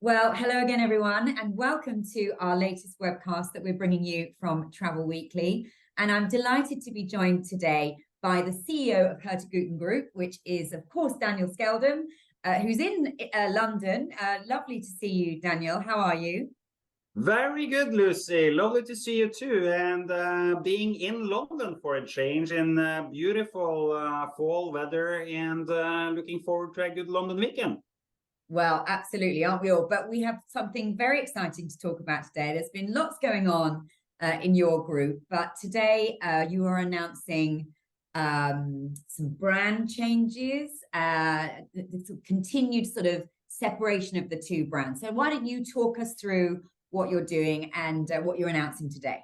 Well, hello again, everyone, and welcome to our latest webcast that we're bringing you from Travel Weekly. And I'm delighted to be joined today by the CEO of Hurtigruten Group, which is, of course, Daniel Skjeldam, who's in London. Lovely to see you, Daniel. How are you? Very good, Lucy. Lovely to see you too. And being in London for a change in beautiful fall weather and looking forward to a good London weekend. Well, absolutely, aren't we all? But we have something very exciting to talk about today. There's been lots going on in your group, but today you are announcing some brand changes, the continued sort of separation of the two brands. So why don't you talk us through what you're doing and what you're announcing today?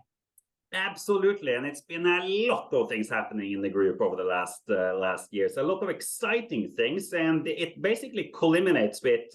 Absolutely, and it's been a lot of things happening in the group over the last years. A lot of exciting things, and it basically culminates with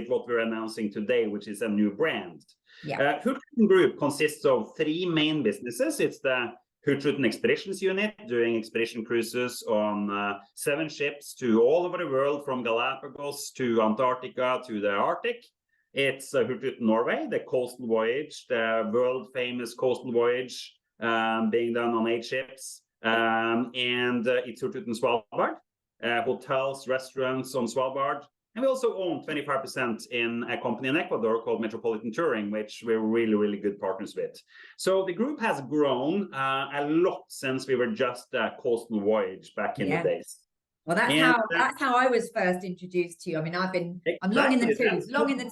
what we're announcing today, which is a new brand. Yeah. Hurtigruten Group consists of three main businesses. It's the Hurtigruten Expeditions unit, doing expedition cruises on 7 ships to all over the world, from Galapagos to Antarctica to the Arctic. It's Hurtigruten Norway, the coastal voyage, the world famous coastal voyage, being done on 8 ships. And it's Hurtigruten Svalbard, hotels, restaurants on Svalbard. And we also own 25% in a company in Ecuador called Metropolitan Touring, which we're really, really good partners with. So the group has grown a lot since we were just a coastal voyage back in the days. Well, that's how I was first introduced to you. I mean, I'm long in the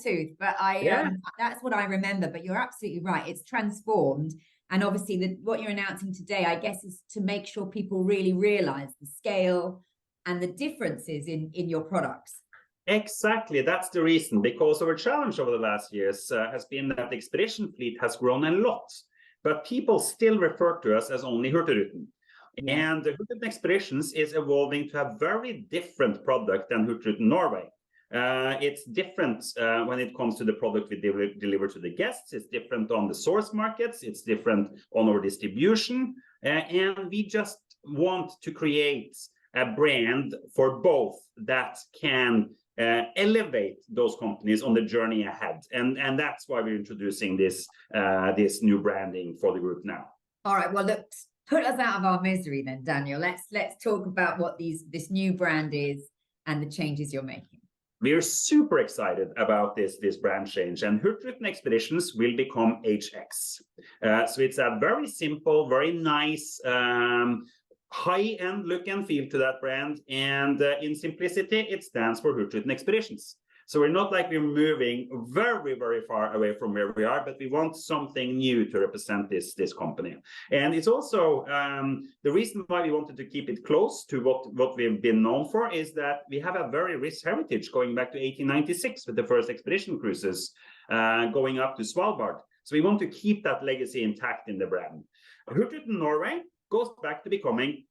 tooth, but that's what I remember. But you're absolutely right; it's transformed, and obviously, what you're announcing today, I guess, is to make sure people really realize the scale and the differences in your products. Exactly, that's the reason. Because our challenge over the last years has been that the expedition fleet has grown a lot, but people still refer to us as only Hurtigruten. Yeah. And the Hurtigruten Expeditions is evolving to a very different product than Hurtigruten Norway. It's different when it comes to the product we deliver to the guests. It's different on the source markets. It's different on our distribution. And we just want to create a brand for both that can elevate those companies on the journey ahead. And that's why we're introducing this new branding for the group now. All right, well, look, put us out of our misery then, Daniel. Let's talk about what this new brand is and the changes you're making. We're super excited about this brand change, and Hurtigruten Expeditions will become HX. So it's a very simple, very nice, high-end look and feel to that brand, and in simplicity, it stands for Hurtigruten Expeditions. So we're not like we're moving very, very far away from where we are, but we want something new to represent this company. And it's also the reason why we wanted to keep it close to what we've been known for is that we have a very rich heritage going back to 1896 with the first expedition cruises going up to Svalbard. So we want to keep that legacy intact in the brand. Hurtigruten Norway goes back to becoming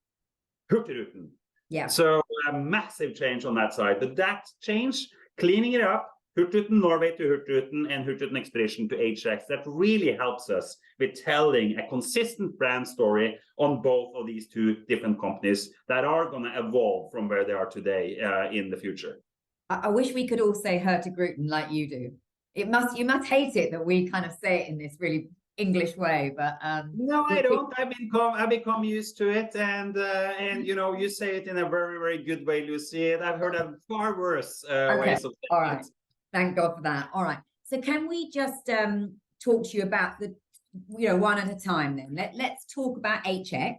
Hurtigruten. Yeah. So a massive change on that side, but that change, cleaning it up, Hurtigruten Norway to Hurtigruten and Hurtigruten Expedition to HX, that really helps us with telling a consistent brand story on both of these two different companies that are going to evolve from where they are today in the future. I wish we could all say Hurtigruten like you do. You must hate it that we kind of say it in this really English way, but no, I don't. I've become used to it, and you know, you say it in a very, very good way, Lucy. I've heard of far worse ways of saying all right. it. Thank God for that. All right. So can we just talk to you about one at a time then? Let's talk about HX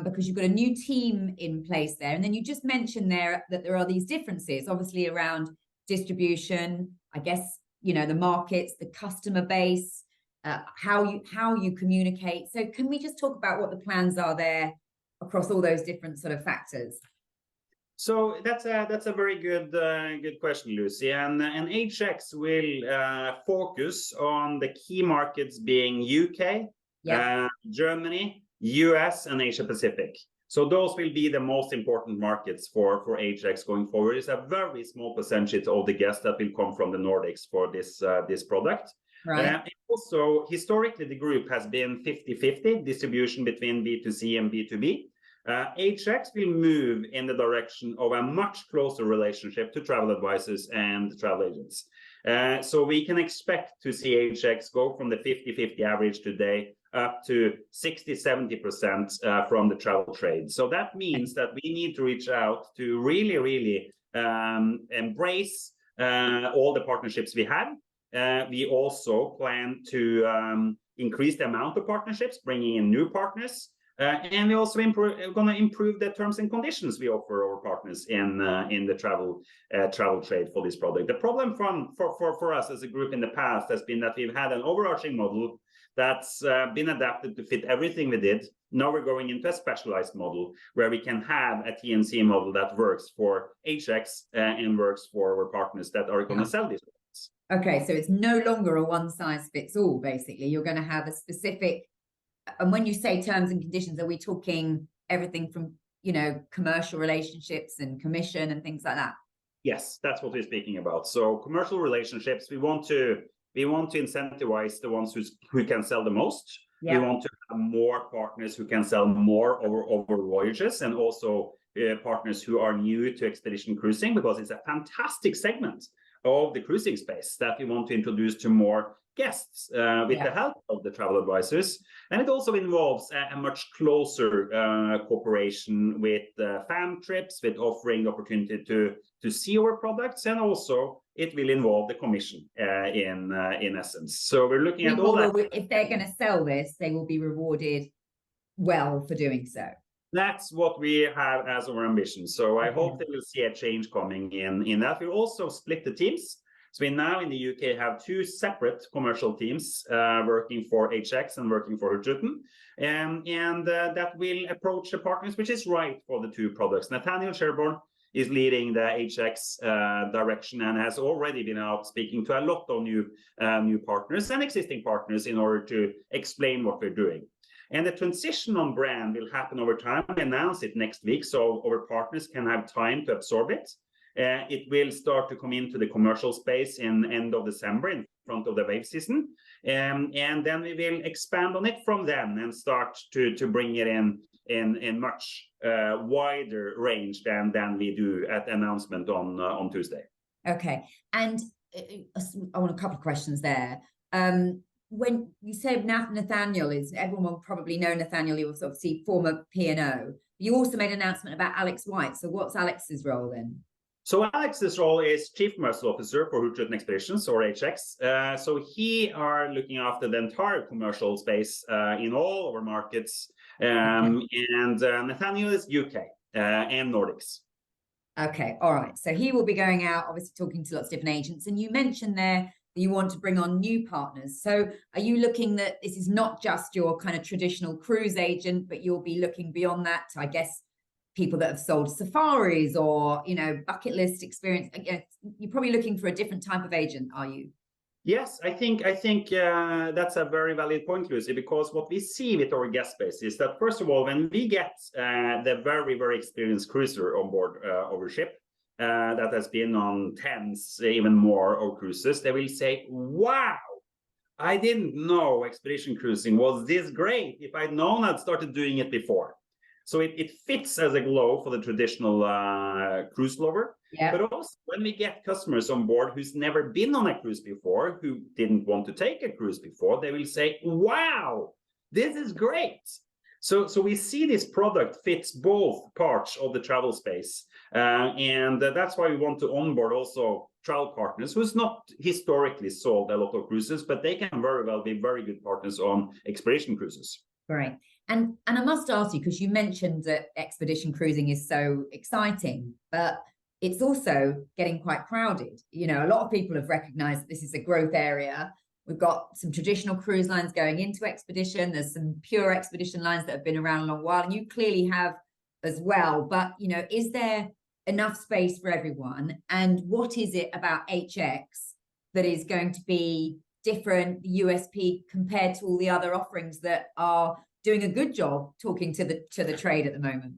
because you've got a new team in place there, and then you just mentioned there that there are these differences, obviously around distribution. I guess the markets, the customer base. How you communicate. So can we just talk about what the plans are there across all those different sort of factors? So that's a very good question, Lucy. And HX will focus on the key markets being UK, Germany, US, and Asia Pacific. So those will be the most important markets for HX going forward. It's a very small percentage of the guests that will come from the Nordics for this product. Right. Also, historically, the group has been 50-50 distribution between B2C and B2B. HX will move in the direction of a much closer relationship to travel advisors and travel agents. So we can expect to see HX go from the 50-50 average today up to 60-70% from the travel trade. So that means that we need to reach out to really embrace all the partnerships we have. We also plan to increase the amount of partnerships, bringing in new partners. And we also going to improve the terms and conditions we offer our partners in the travel trade for this product. The problem for us as a group in the past has been that we've had an overarching model that's been adapted to fit everything we did. Now we're going into a specialized model where we can have a TNC model that works for HX and works for our partners that are going to sell these products. Okay, so it's no longer a one size fits all, basically. You're going to have a specific, and when you say terms and conditions, are we talking everything from, you know, commercial relationships and commission and things like that? Yes, that's what we're speaking about. So commercial relationships, we want to incentivize the ones who can sell the most. We want to have more partners who can sell more over voyages, and also partners who are new to expedition cruising, because it's a fantastic segment of the cruising space that we want to introduce to more guests with the help of the travel advisors. And it also involves a much closer cooperation with fan trips, with offering the opportunity to see our products, and also it will involve the commission in essence. So we're looking at all that. If they're going to sell this, they will be rewarded well for doing so. That's what we have as our ambition. So I hope that we'll see a change coming in that. We'll also split the teams. So we now in the UK have two separate commercial teams working for HX and working for Hurtigruten, and that will approach the partners, which is right for the two products. Daniel Skjeldam is leading the HX direction and has already been out speaking to a lot of new partners and existing partners in order to explain what we're doing. And the transition on brand will happen over time. We announce it next week, so our partners can have time to absorb it. It will start to come into the commercial space in end of December in front of the wave season. And then we will expand on it from then and start to bring it in much wider range than we do at the announcement on Tuesday. Okay. And I want a couple of questions there. When you said Nathaniel is, everyone will probably know Nathaniel, he was obviously former P&O. You also made an announcement about Alex White. So what's Alex's role then? So Alex's role is Chief Commercial Officer for Hurtigruten Expeditions, or HX. So he are looking after the entire commercial space in all our markets. And Nathaniel is UK and Nordics. Okay, all right. So he will be going out, obviously talking to lots of different agents. And you mentioned there that you want to bring on new partners. So are you looking that this is not just your kind of traditional cruise agent, but you'll be looking beyond that to, I guess, people that have sold safaris or, you know, bucket list experience? You're probably looking for a different type of agent, are you? Yes, I think that's a very valid point, Lucy, because what we see with our guest base is that, first of all, when we get the very experienced cruiser on board our ship, that has been on tens, even more, of cruises, they will say, wow, I didn't know expedition cruising was this great. If I'd known, I'd started doing it before. So it fits as a glove for the traditional cruise lover. Yeah. But also when we get customers on board who's never been on a cruise before, who didn't want to take a cruise before, they will say, wow, this is great. So we see this product fits both parts of the travel space. And that's why we want to onboard also travel partners who's not historically sold a lot of cruises, but they can very well be very good partners on expedition cruises. Right. And I must ask you, because you mentioned that expedition cruising is so exciting, but it's also getting quite crowded. You know, a lot of people have recognized that this is a growth area. We've got some traditional cruise lines going into expedition. There's some pure expedition lines that have been around a long while, and you clearly have as well. But, you know, is there enough space for everyone? And what is it about HX that is going to be different, the USP, compared to all the other offerings that are doing a good job talking to the trade at the moment?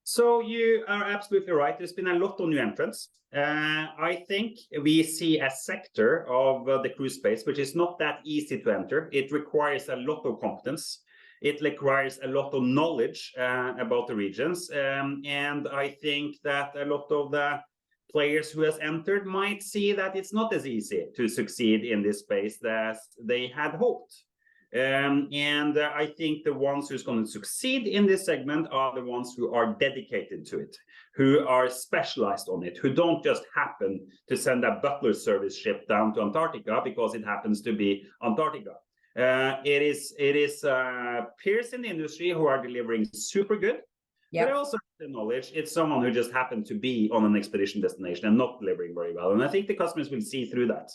So you are absolutely right. There's been a lot of new entrants. I think we see a sector of the cruise space which is not that easy to enter. It requires a lot of competence. It requires a lot of knowledge about the regions. And I think that a lot of the players who has entered might see that it's not as easy to succeed in this space as they had hoped. I think the ones who's going to succeed in this segment are the ones who are dedicated to it, who are specialized on it, who don't just happen to send a butler service ship down to Antarctica because it happens to be Antarctica. It is peers in the industry who are delivering super good. Yep. But also the knowledge, it's someone who just happened to be on an expedition destination and not delivering very well. And I think the customers will see through that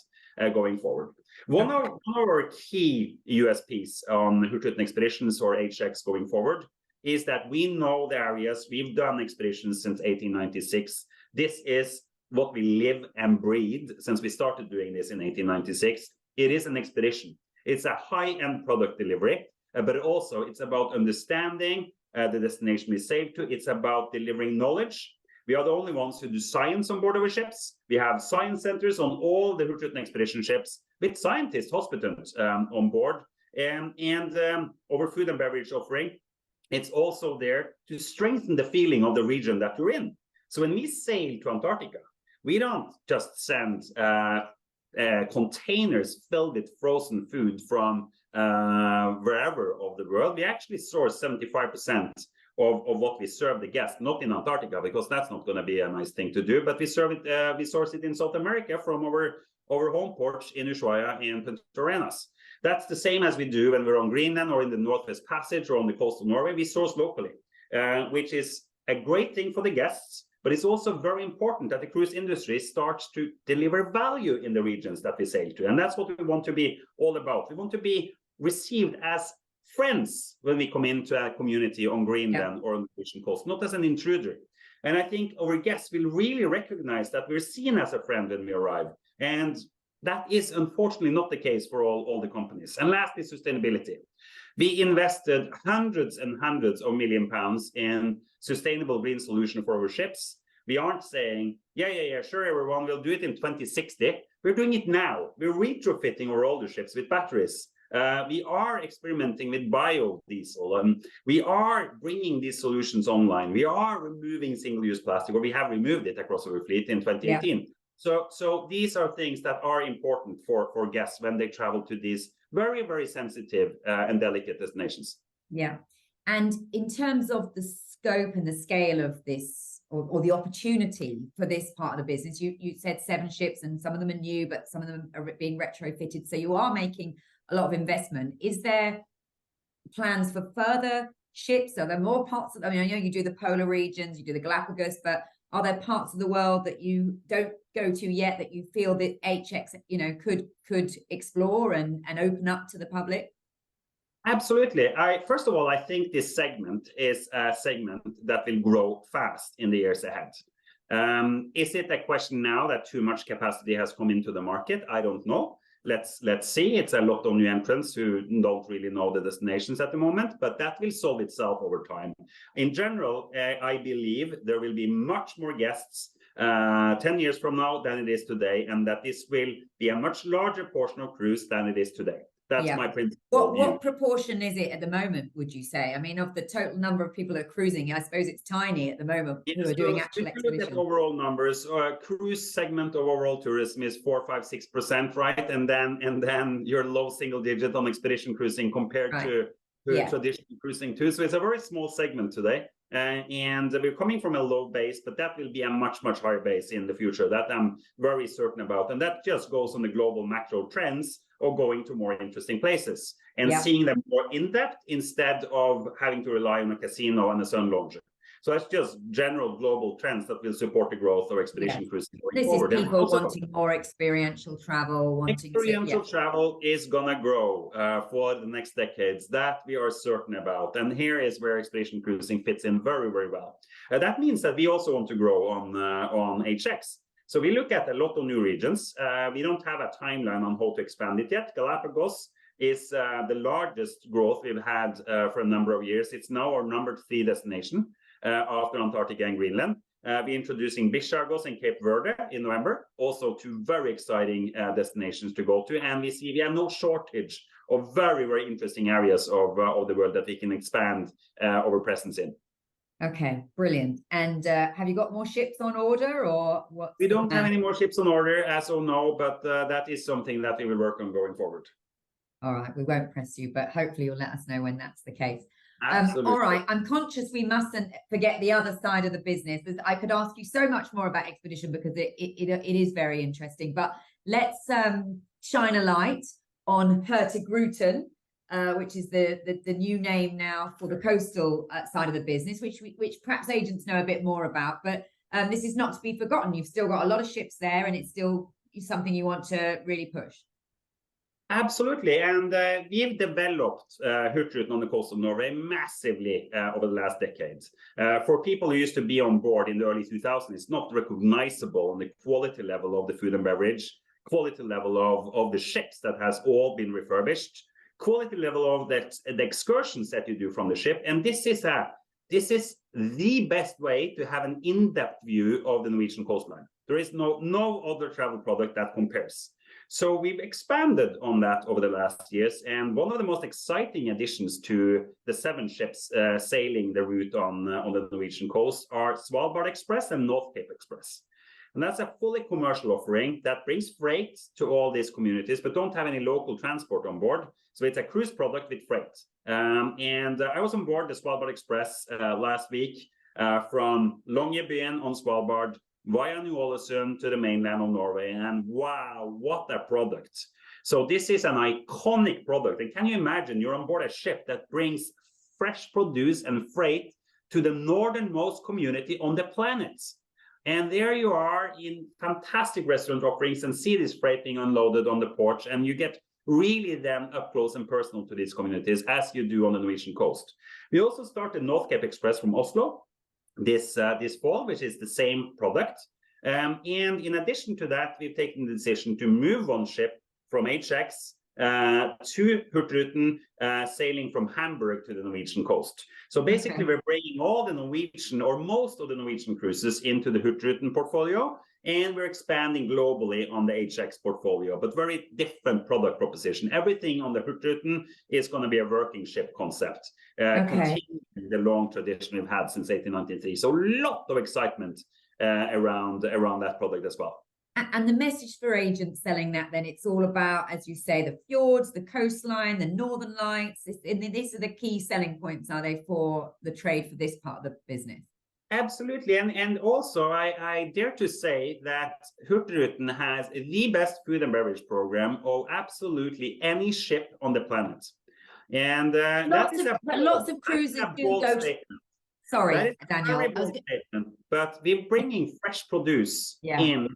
going forward. One of our key USPs on Hurtigruten Expeditions or HX going forward is that we know the areas. We've done expeditions since 1896. This is what we live and breathe since we started doing this in 1896. It is an expedition. It's a high-end product delivery, but also it's about understanding the destination we sail to. It's about delivering knowledge. We are the only ones who do science on board our ships. We have science centers on all the Hurtigruten Expedition ships with scientists, hospitants on board. And our food and beverage offering, it's also there to strengthen the feeling of the region that you're in. So when we sail to Antarctica, we don't just send containers filled with frozen food from wherever of the world. We actually source 75% of what we serve the guests, not in Antarctica, because that's not going to be a nice thing to do, but we source it in South America from our home ports in Ushuaia and Punta Arenas. That's the same as we do when we're on Greenland or in the Northwest Passage or on the coast of Norway. We source locally, which is a great thing for the guests, but it's also very important that the cruise industry starts to deliver value in the regions that we sail to. And that's what we want to be all about. We want to be received as friends when we come into a community on Greenland or on the Norwegian coast, not as an intruder. And I think our guests will really recognize that we're seen as a friend when we arrive. And that is unfortunately not the case for all the companies. And lastly, sustainability. We invested hundreds and hundreds of £1 million in sustainable green solution for our ships. We aren't saying, yeah, sure, everyone, we'll do it in 2060. We're doing it now. We're retrofitting our older ships with batteries. We are experimenting with biodiesel. We are bringing these solutions online. We are removing single-use plastic, or we have removed it across our fleet in 2018. Yeah. So these are things that are important for guests when they travel to these very, very sensitive and delicate destinations. Yeah. And in terms of the scope and the scale of this, or the opportunity for this part of the business, you said 7 ships and some of them are new, but some of them are being retrofitted. So you are making a lot of investment. Is there plans for further ships? Are there more parts of, I know you do the polar regions, you do the Galapagos, but are there parts of the world that you don't go to yet that you feel that HX, could explore and open up to the public? Absolutely. First of all, I think this segment is a segment that will grow fast in the years ahead. Is it a question now that too much capacity has come into the market? I don't know. Let's see. It's a lot of new entrants who don't really know the destinations at the moment, but that will solve itself over time. In general, I believe there will be much more guests 10 years from now than it is today, and that this will be a much larger portion of cruise than it is today. That's my principle. What proportion is it at the moment, would you say? I mean, of the total number of people that are cruising, I suppose it's tiny at the moment who are doing actual expeditions. Look at overall numbers. Cruise segment of overall tourism is 4, 5, 6%, right? And then you're low single digit on expedition cruising compared to traditional cruising too. So it's a very small segment today. And we're coming from a low base, but that will be a much, much higher base in the future. That I'm very certain about. And that just goes on the global macro trends of going to more interesting places and seeing them more in depth instead of having to rely on a casino and a sun lounger. So that's just general global trends that will support the growth of expedition cruising going forward. This is people wanting more experiential travel. Experiential travel is going to grow for the next decades. That we are certain about. And here is where expedition cruising fits in very, very well. That means that we also want to grow on HX. So we look at a lot of new regions. We don't have a timeline on how to expand it yet. Galapagos is the largest growth we've had for a number of years. It's now our number 3 destination after Antarctica and Greenland. We're introducing Bichagos and Cape Verde in November. Also 2 very exciting destinations to go to. And we have no shortage of very, very interesting areas of the world that we can expand our presence in. Okay, brilliant. And have you got more ships on order, or what's We the don't have plan? any more ships on order as of now, but that is something that we will work on going forward. All right, we won't press you, but hopefully you'll let us know when that's the case. All Absolutely. right, I'm conscious we mustn't forget the other side of the business. I could ask you so much more about Expedition because it is very interesting. But let's shine a light on Hurtigruten, which is the new name now for the coastal side of the business, which perhaps agents know a bit more about. But this is not to be forgotten. You've still got a lot of ships there, and it's still something you want to really push. Absolutely, and we've developed Hurtigruten on the coast of Norway massively over the last decades. For people who used to be on board in the early 2000s, it's not recognizable on the quality level of the food and beverage, quality level of the ships that has all been refurbished, quality level of the excursions that you do from the ship, and this is the best way to have an in-depth view of the Norwegian coastline. There is no other travel product that compares. So we've expanded on that over the last years, and one of the most exciting additions to the 7 ships sailing the route on the Norwegian coast are Svalbard Express and North Cape Express. And that's a fully commercial offering that brings freight to all these communities, but don't have any local transport on board. So it's a cruise product with freight. And I was on board the Svalbard Express last week from Longyearbyen on Svalbard via New Ålesund to the mainland of Norway. And wow, what a product. So this is an iconic product. And can you imagine you're on board a ship that brings fresh produce and freight to the northernmost community on the planet? And there you are in fantastic restaurant offerings and see this freight being unloaded on the porch. And you get really then up close and personal to these communities as you do on the Norwegian coast. We also started North Cape Express from Oslo this fall, which is the same product. And in addition to that, we've taken the decision to move one ship from HX to Hurtigruten, sailing from Hamburg to the Norwegian coast. So basically, we're bringing all the Norwegian or most of the Norwegian cruises into the Hurtigruten portfolio, and we're expanding globally on the HX portfolio, but very different product proposition. Everything on the Hurtigruten is going to be a working ship concept, continuing the long tradition we've had since 1893. So a lot of excitement around that product as well. And the message for agents selling that, then it's all about, as you say, the fjords, the coastline, the northern lights. These are the key selling points, are they, for the trade for this part of the business? Absolutely. And also, I dare to say that Hurtigruten has the best food and beverage program of absolutely any ship on the planet. And lots of cruises do go to... Sorry, Daniel. But we're bringing fresh produce in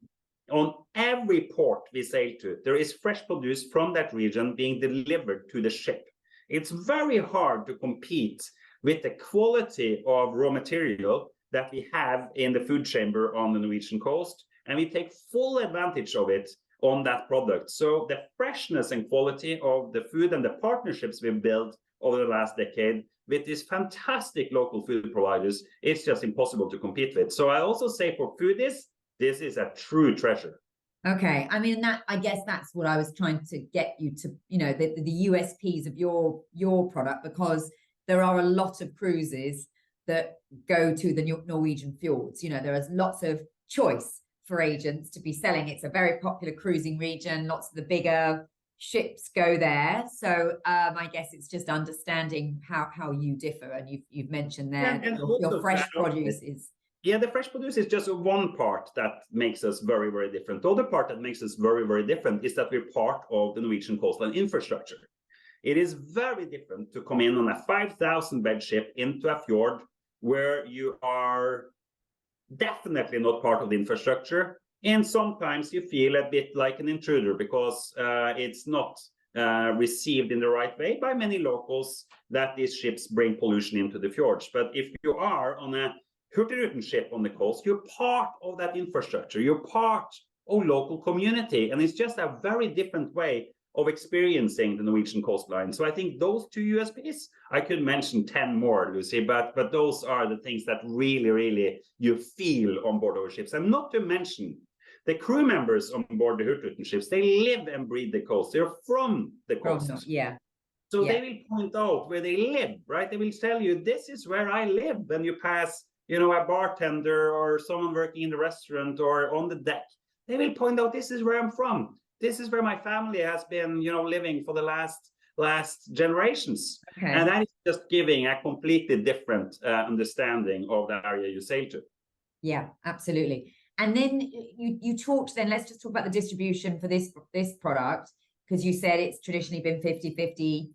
on every port we sail to. There is fresh produce from that region being delivered to the ship. It's very hard to compete with the quality of raw material that we have in the food chamber on the Norwegian coast, and we take full advantage of it on that product. So the freshness and quality of the food and the partnerships we've built over the last decade with these fantastic local food providers, it's just impossible to compete with. So I also say for foodies, this is a true treasure. Okay, I mean, I guess that's what I was trying to get you to, the USPs of your product, because there are a lot of cruises that go to the Norwegian fjords. There is lots of choice for agents to be selling. It's a very popular cruising region. Lots of the bigger ships go there. So I guess it's just understanding how you differ. And you've mentioned there that your fresh produce is... Yeah, the fresh produce is just one part that makes us very, very different. The other part that makes us very, very different is that we're part of the Norwegian coastline infrastructure. It is very different to come in on a 5,000 bed ship into a fjord where you are definitely not part of the infrastructure. And sometimes you feel a bit like an intruder because it's not received in the right way by many locals that these ships bring pollution into the fjords. But if you are on a Hurtigruten ship on the coast, you're part of that infrastructure. You're part of local community. And it's just a very different way of experiencing the Norwegian coastline. So I think those two USPs, I could mention 10 more, Lucy, but those are the things that really, really you feel on board our ships. And not to mention the crew members on board the Hurtigruten ships, they live and breathe the coast. They're from the coast. So they will point out where they live, right? They will tell you, this is where I live. When you pass, a bartender or someone working in the restaurant or on the deck, they will point out, this is where I'm from. This is where my family has been, living for the last generations. Okay. And that is just giving a completely different understanding of the area you sail to. Yeah, absolutely. And then you talked, then let's just talk about the distribution for this product, because you said it's traditionally been 50-50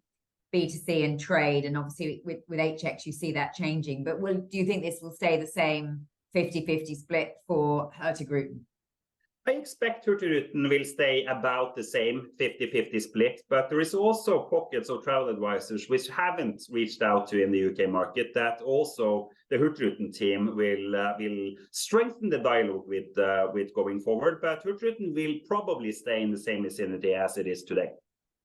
B2C and trade, and obviously with HX you see that changing, but do you think this will stay the same 50-50 split for Hurtigruten? I expect Hurtigruten will stay about the same 50-50 split, but there is also pockets of travel advisors which haven't reached out to in the UK market that also the Hurtigruten team will strengthen the dialogue with going forward. But Hurtigruten will probably stay in the same vicinity as it is today.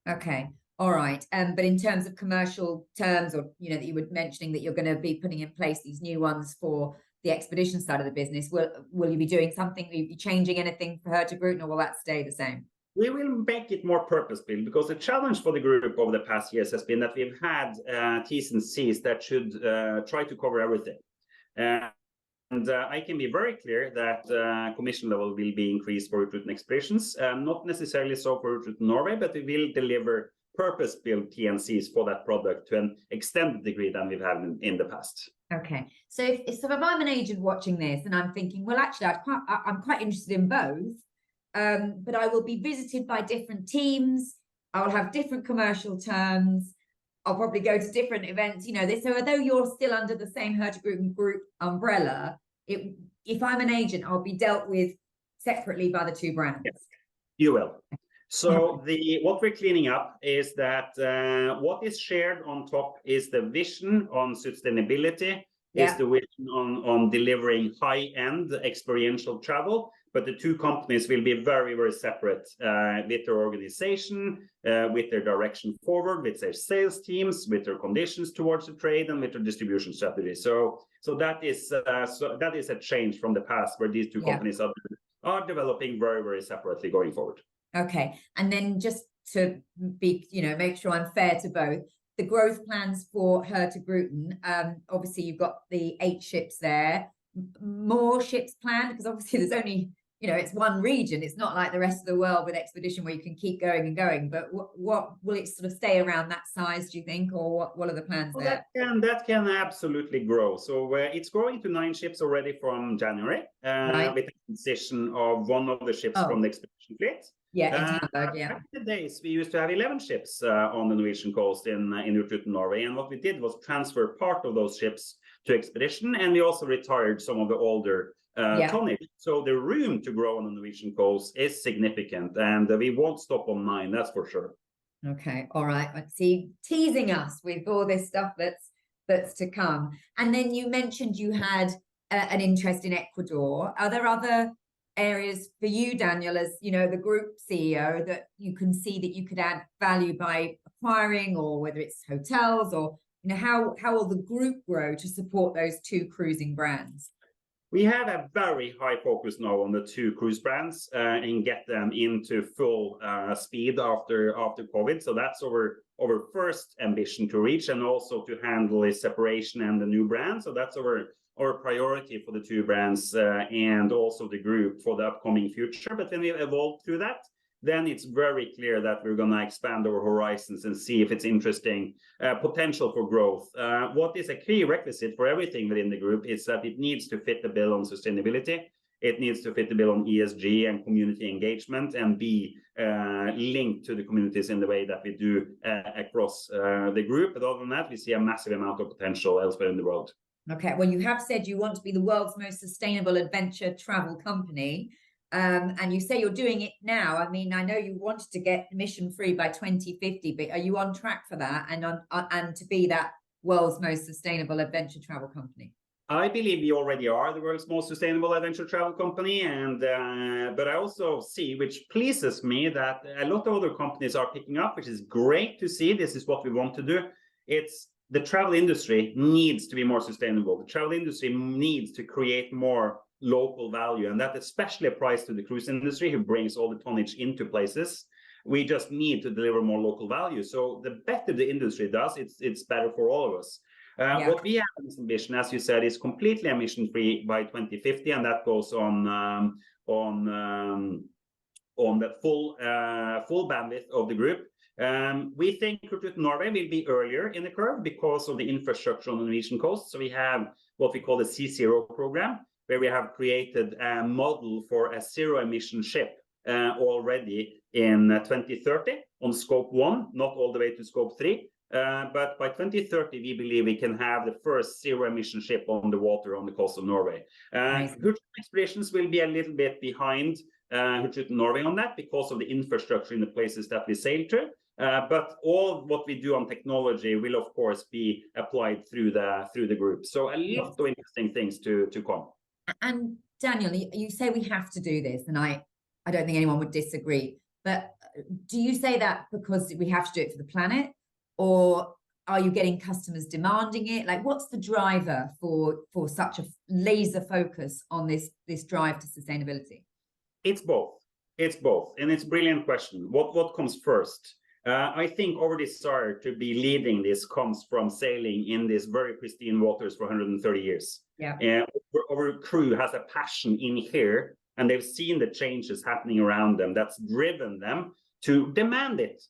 Okay, all right. But in terms of commercial terms, or that you were mentioning that you're going to be putting in place these new ones for the expedition side of the business, will you be doing something? Will you be changing anything for Hurtigruten, or will that stay the same? We will make it more purpose-built, because the challenge for the group over the past years has been that we've had T's and C's that should try to cover everything. And I can be very clear that commission level will be increased for Hurtigruten Expeditions, not necessarily so for Hurtigruten Norway, but we will deliver purpose-built T&Cs for that product to an extended degree than we've had in the past. Okay, so if I'm an agent watching this and I'm thinking, well, actually, I'm quite interested in both, but I will be visited by different teams. I will have different commercial terms. I'll probably go to different events. So although you're still under the same Hurtigruten group umbrella, if I'm an agent, I'll be dealt with separately by the two brands. Yes, you will. So what we're cleaning up is that what is shared on top is the vision on sustainability, is the vision on delivering high-end experiential travel, but the two companies will be very, very separate with their organization, with their direction forward, with their sales teams, with their conditions towards the trade, and with their distribution strategy. So that is a change from the past, where these two companies are developing very, very separately going forward. Okay, and then just to be, make sure I'm fair to both, the growth plans for Hurtigruten, obviously you've got the 8 ships there, more ships planned, because obviously there's only, it's one region. It's not like the rest of the world with expedition where you can keep going and going. But what will it sort of stay around that size, do you think, or what are the plans there? That can absolutely grow. So it's growing to 9 ships already from January, with the transition of one of the ships from the expedition fleet. Yeah, in Hamburg, Back in the days, we used to have 11 ships on the Norwegian coast in Hurtigruten Norway, and what we did was transfer part of those ships to expedition, and we also retired some of the older tonnage. So the room to grow on the Norwegian coast is significant, and we won't stop on 9, that's for sure. Okay, all right. I see, teasing us with all this stuff that's to come. And then you mentioned you had an interest in Ecuador. Are there other areas for you, Daniel, as the group CEO, that you can see that you could add value by acquiring, or whether it's hotels, or how will the group grow to support those 2 cruising brands? We have a very high focus now on the 2 cruise brands and get them into full speed after COVID. So that's our first ambition to reach, and also to handle the separation and the new brand. So that's our priority for the 2 brands and also the group for the upcoming future. But when we evolve through that, then it's very clear that we're going to expand our horizons and see if it's interesting potential for growth. What is a key requisite for everything within the group is that it needs to fit the bill on sustainability. It needs to fit the bill on ESG and community engagement, and be linked to the communities in the way that we do across the group. But other than that, we see a massive amount of potential elsewhere in the world. Okay, well, you have said you want to be the world's most sustainable adventure travel company. And you say you're doing it now. I mean, I know you wanted to get emission-free by 2050, but are you on track for that, and to be that world's most sustainable adventure travel company? I believe we already are the world's most sustainable adventure travel company, and but I also see, which pleases me, that a lot of other companies are picking up, which is great to see. This is what we want to do. It's the travel industry needs to be more sustainable. The travel industry needs to create more local value, and that especially applies to the cruise industry, who brings all the tonnage into places. We just need to deliver more local value. So the better the industry does, it's better for all of us. What we have in this ambition, as you said, is completely emission-free by 2050, and that goes on the full bandwidth of the group. We think Hurtigruten Norway will be earlier in the curve because of the infrastructure on the Norwegian coast. So we have what we call the C0 program, where we have created a model for a zero-emission ship already in 2030 on scope 1, not all the way to scope 3. But by 2030, we believe we can have the first zero-emission ship on the water on the coast of Norway. Hurtigruten Expeditions will be a little bit behind Hurtigruten Norway on that because of the infrastructure in the places that we sail to. But all what we do on technology will, of course, be applied through the group. So a lot of interesting things to come. And Daniel, you say we have to do this, and I don't think anyone would disagree. But do you say that because we have to do it for the planet, or are you getting customers demanding it? Like, what's the driver for such a laser focus on this drive to sustainability? It's both. It's both, and it's a brilliant question. What comes first? I think our desire to be leading this comes from sailing in these very pristine waters for 130 years. Yeah. And our crew has a passion in here, and they've seen the changes happening around them that's driven them to demand it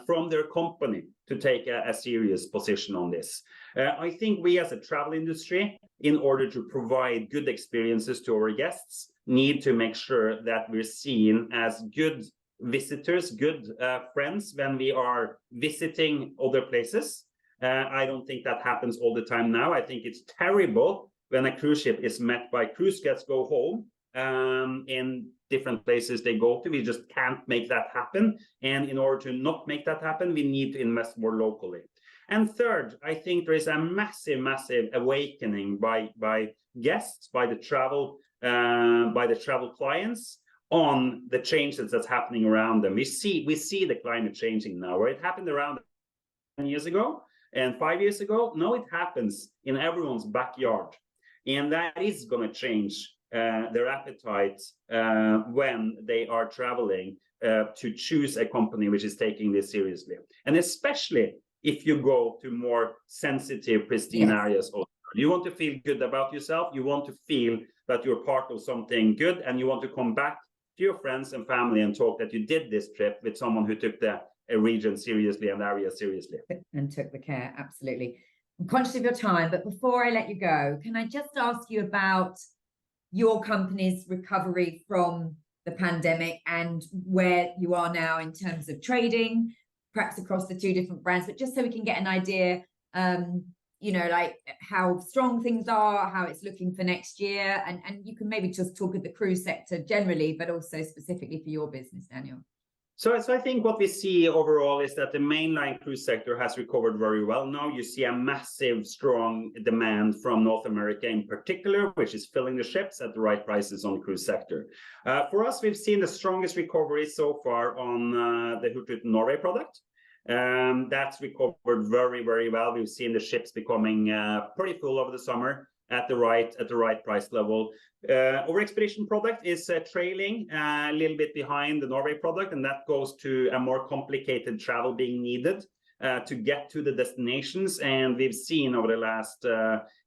from their company to take a serious position on this. I think we as a travel industry, in order to provide good experiences to our guests, need to make sure that we're seen as good visitors, good friends when we are visiting other places. I don't think that happens all the time now. I think it's terrible when a cruise ship is met by cruise guests go home in different places they go to. We just can't make that happen. And in order to not make that happen, we need to invest more locally. And third, I think there is a massive, massive awakening by guests, by the travel clients on the changes that's happening around them. We see the climate changing now, where it happened around 10 years ago and 5 years ago. Now it happens in everyone's backyard. And that is going to change their appetite when they are traveling to choose a company which is taking this seriously. And especially if you go to more sensitive, pristine areas. You want to feel good about yourself. You want to feel that you're part of something good, and you want to come back to your friends and family and talk that you did this trip with someone who took the region seriously and area seriously. And took the care, absolutely. I'm conscious of your time, but before I let you go, can I just ask you about your company's recovery from the pandemic and where you are now in terms of trading, perhaps across the two different brands, but just so we can get an idea, like how strong things are, how it's looking for next year, and you can maybe just talk at the cruise sector generally, but also specifically for your business, Daniel. So I think what we see overall is that the mainline cruise sector has recovered very well. Now you see a massive, strong demand from North America in particular, which is filling the ships at the right prices on the cruise sector. For us, we've seen the strongest recovery so far on the Hurtigruten Norway product. That's recovered very, very well. We've seen the ships becoming pretty full over the summer at the right price level. Our expedition product is trailing a little bit behind the Norway product, and that goes to a more complicated travel being needed to get to the destinations. And we've seen over the last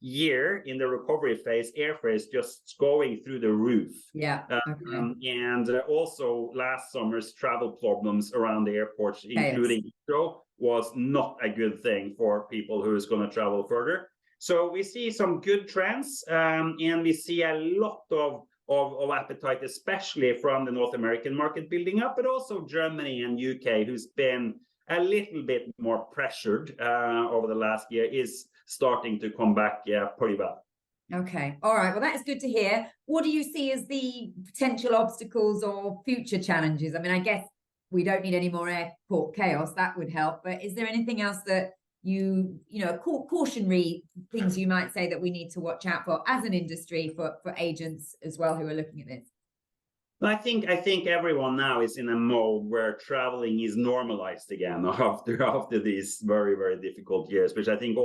year in the recovery phase, airfares just going through the roof. And also last summer's travel problems around the airports, including Heathrow, was not a good thing for people who is going to travel further. So we see some good trends, and we see a lot of appetite, especially from the North American market building up, but also Germany and UK, who's been a little bit more pressured over the last year, is starting to come back pretty well. Okay. All right. Well, that is good to hear. What do you see as the potential obstacles or future challenges? I mean, I guess we don't need any more airport chaos. That would help. But is there anything else that cautionary things you might say that we need to watch out for as an industry for agents as well who are looking at this? I think everyone now is in a mode where traveling is normalized again after these very, very difficult years, which I think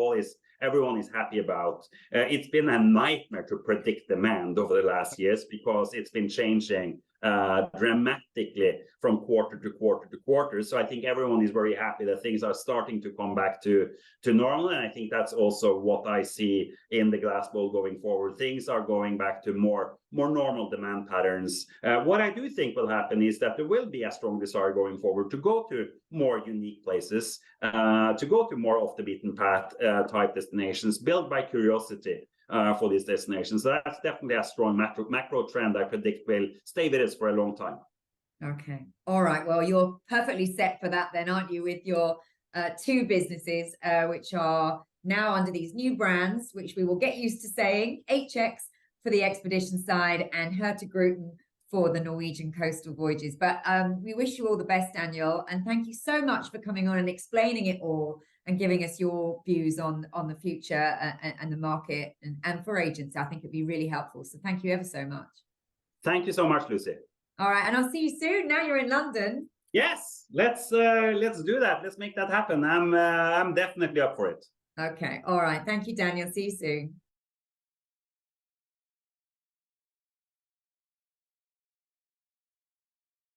everyone is happy about. It's been a nightmare to predict demand over the last years because it's been changing dramatically from quarter to quarter to quarter. So I think everyone is very happy that things are starting to come back to normal. And I think that's also what I see in the glass bowl going forward. Things are going back to more normal demand patterns. What I do think will happen is that there will be a strong desire going forward to go to more unique places, to go to more off the beaten path type destinations, built by curiosity. For these destinations. So that's definitely a strong macro trend I predict will stay with us for a long time. Okay. All right. Well, you're perfectly set for that then, aren't you, with your two businesses, which are now under these new brands, which we will get used to saying, HX for the expedition side and Hurtigruten for the Norwegian coastal voyages. But we wish you all the best, Daniel, and thank you so much for coming on and explaining it all and giving us your views on the future and the market and for agents. I think it'd be really helpful. So thank you ever so much. Thank you so much, Lucy. All right, and I'll see you soon. Now you're in London. Yes, let's do that. Let's make that happen. I'm definitely up for it. Okay. All right. Thank you, Daniel. See you soon.